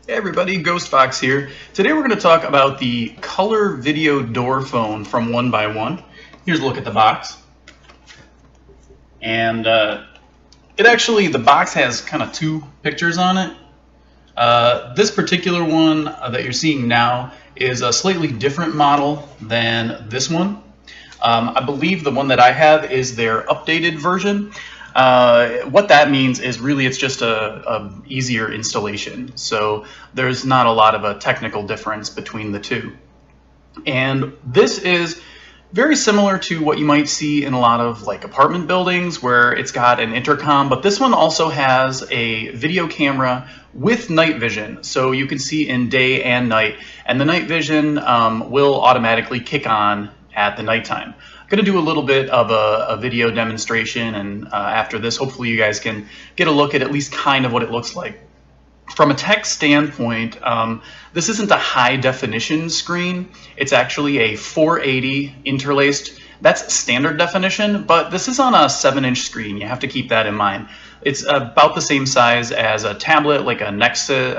Hey everybody, Ghostbox here. Today we're going to talk about the color video door phone from 1byone. Here's a look at the box. And the box has kind of two pictures on it. This particular one that you're seeing now is a slightly different model than this one. I believe the one that I have is their updated version. What that means is really it's just a easier installation. So there's not a lot of a technical difference between the two. And this is very similar to what you might see in a lot of like apartment buildings where it's got an intercom, but this one also has a video camera with night vision. So you can see in day and night, and the night vision will automatically kick on at the nighttime. I'm going to do a little bit of a video demonstration, and after this hopefully you guys can get a look at least kind of what it looks like. From a tech standpoint, this isn't a high definition screen. It's actually a 480 interlaced. That's standard definition, but this is on a 7-inch screen. You have to keep that in mind. It's about the same size as a tablet, like a Nexus,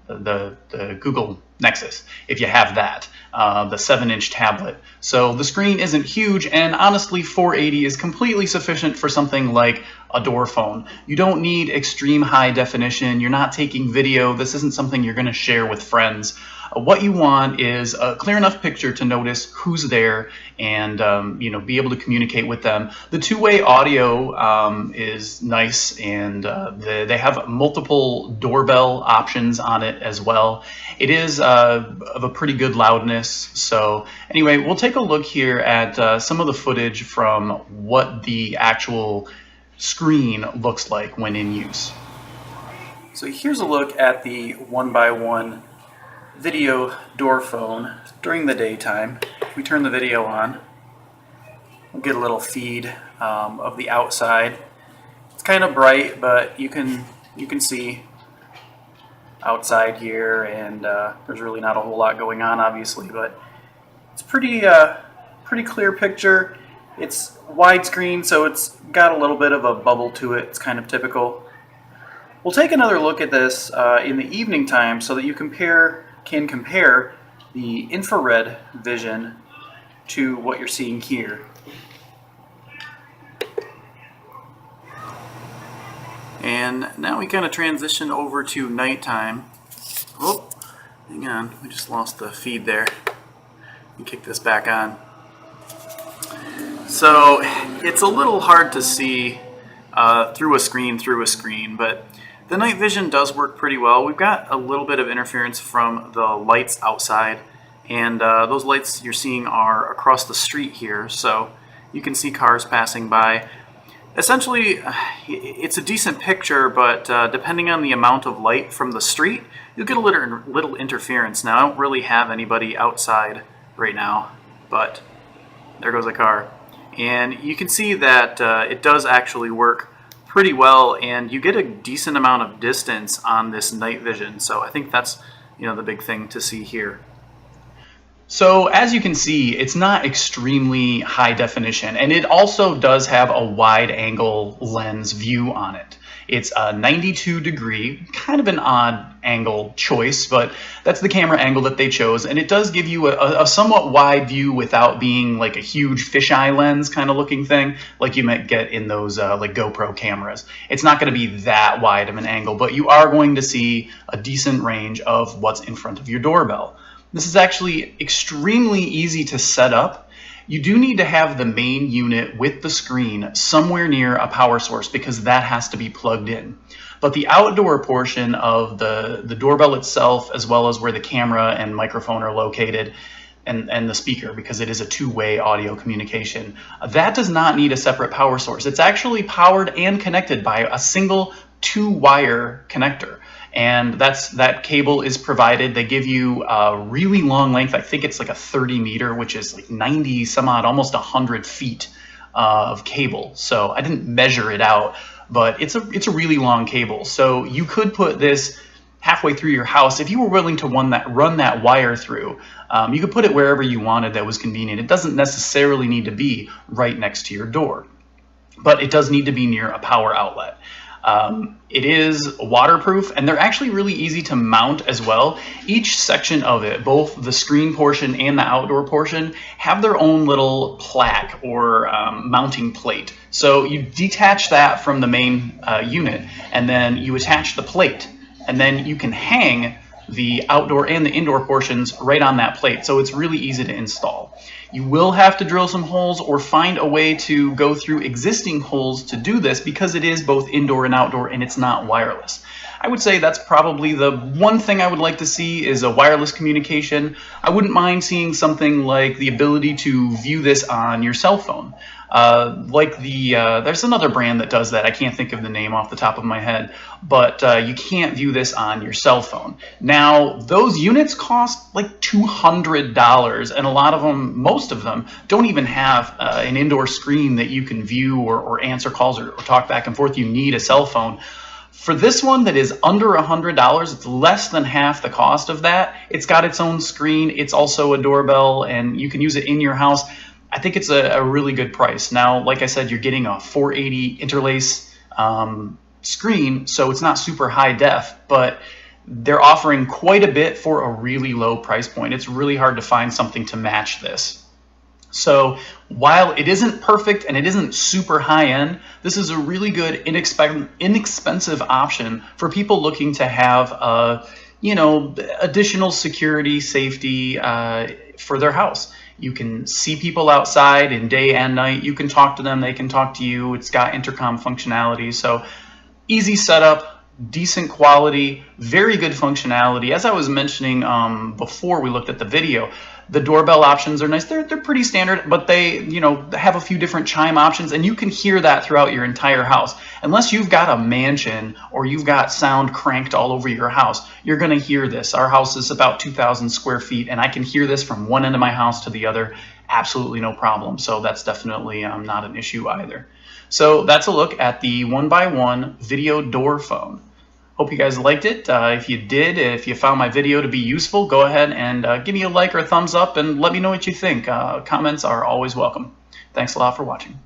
the Google Nexus, if you have that, the 7-inch tablet. So the screen isn't huge, and honestly 480 is completely sufficient for something like a door phone. You don't need extreme high definition. You're not taking video. This isn't something you're going to share with friends. What you want is a clear enough picture to notice who's there and be able to communicate with them. The two-way audio is nice, and they have multiple doorbell options on it as well. It is of a pretty good loudness. So anyway, we'll take a look here at some of the footage from what the actual screen looks like when in use. So here's a look at the 1byone video door phone during the daytime. If we turn the video on, we'll get a little feed of the outside. It's kind of bright, but you can see outside here, and there's really not a whole lot going on, obviously, but it's pretty clear picture. It's widescreen, so it's got a little bit of a bubble to it. It's kind of typical. We'll take another look at this in the evening time so that you can compare the infrared vision to what you're seeing here. And now we kind of transition over to nighttime. Oh, hang on, we just lost the feed there. Let me kick this back on. So it's a little hard to see through a screen, but the night vision does work pretty well. We've got a little bit of interference from the lights outside, and those lights you're seeing are across the street here, so you can see cars passing by. Essentially, it's a decent picture, but depending on the amount of light from the street, you'll get a little interference. Now, I don't really have anybody outside right now, but there goes a car. And you can see that it does actually work pretty well, and you get a decent amount of distance on this night vision. So I think that's the big thing to see here. So as you can see, it's not extremely high definition, and it also does have a wide angle lens view on it. It's a 92 degree, kind of an odd angle choice, but that's the camera angle that they chose, and it does give you a somewhat wide view without being like a huge fisheye lens kind of looking thing like you might get in those like GoPro cameras. It's not going to be that wide of an angle, but you are going to see a decent range of what's in front of your doorbell. This is actually extremely easy to set up. You do need to have the main unit with the screen somewhere near a power source because that has to be plugged in. But the outdoor portion of the doorbell itself, as well as where the camera and microphone are located, and the speaker, because it is a two-way audio communication, that does not need a separate power source. It's actually powered and connected by a single 2-wire connector. And that cable is provided. They give you a really long length. I think it's like a 30 meter, which is like 90 some odd, almost 100 feet of cable. So I didn't measure it out, but it's a really long cable. So you could put this halfway through your house if you were willing to run that wire through. You could put it wherever you wanted that was convenient. It doesn't necessarily need to be right next to your door, but it does need to be near a power outlet. It is waterproof, and they're actually really easy to mount as well. Each section of it, both the screen portion and the outdoor portion, have their own little plaque or mounting plate. So you detach that from the main unit, and then you attach the plate, and then you can hang the outdoor and the indoor portions right on that plate. So it's really easy to install. You will have to drill some holes or find a way to go through existing holes to do this, because it is both indoor and outdoor and it's not wireless. I would say that's probably the one thing I would like to see is a wireless communication. I wouldn't mind seeing something like the ability to view this on your cell phone. There's another brand that does that. I can't think of the name off the top of my head, but you can't view this on your cell phone. Now, those units cost like $200, and a lot of them, most of them, don't even have an indoor screen that you can view or answer calls or talk back and forth. You need a cell phone. For this one that is under $100, it's less than half the cost of that. It's got its own screen. It's also a doorbell, and you can use it in your house. I think it's a really good price. Now, like I said, you're getting a 480 interlace screen, so it's not super high def, but they're offering quite a bit for a really low price point. It's really hard to find something to match this. So while it isn't perfect and it isn't super high end, this is a really good inexpensive option for people looking to have additional security, safety for their house. You can see people outside in day and night. You can talk to them, they can talk to you. It's got intercom functionality, so easy setup, decent quality, very good functionality. As I was mentioning before we looked at the video, the doorbell options are nice. They're pretty standard, but they have a few different chime options, and you can hear that throughout your entire house. Unless you've got a mansion or you've got sound cranked all over your house, you're going to hear this. Our house is about 2,000 square feet, and I can hear this from one end of my house to the other, absolutely no problem. So that's definitely not an issue either. So that's a look at the 1x1 video door phone. Hope you guys liked it. If you did, if you found my video to be useful, go ahead and give me a like or a thumbs up and let me know what you think. Comments are always welcome. Thanks a lot for watching.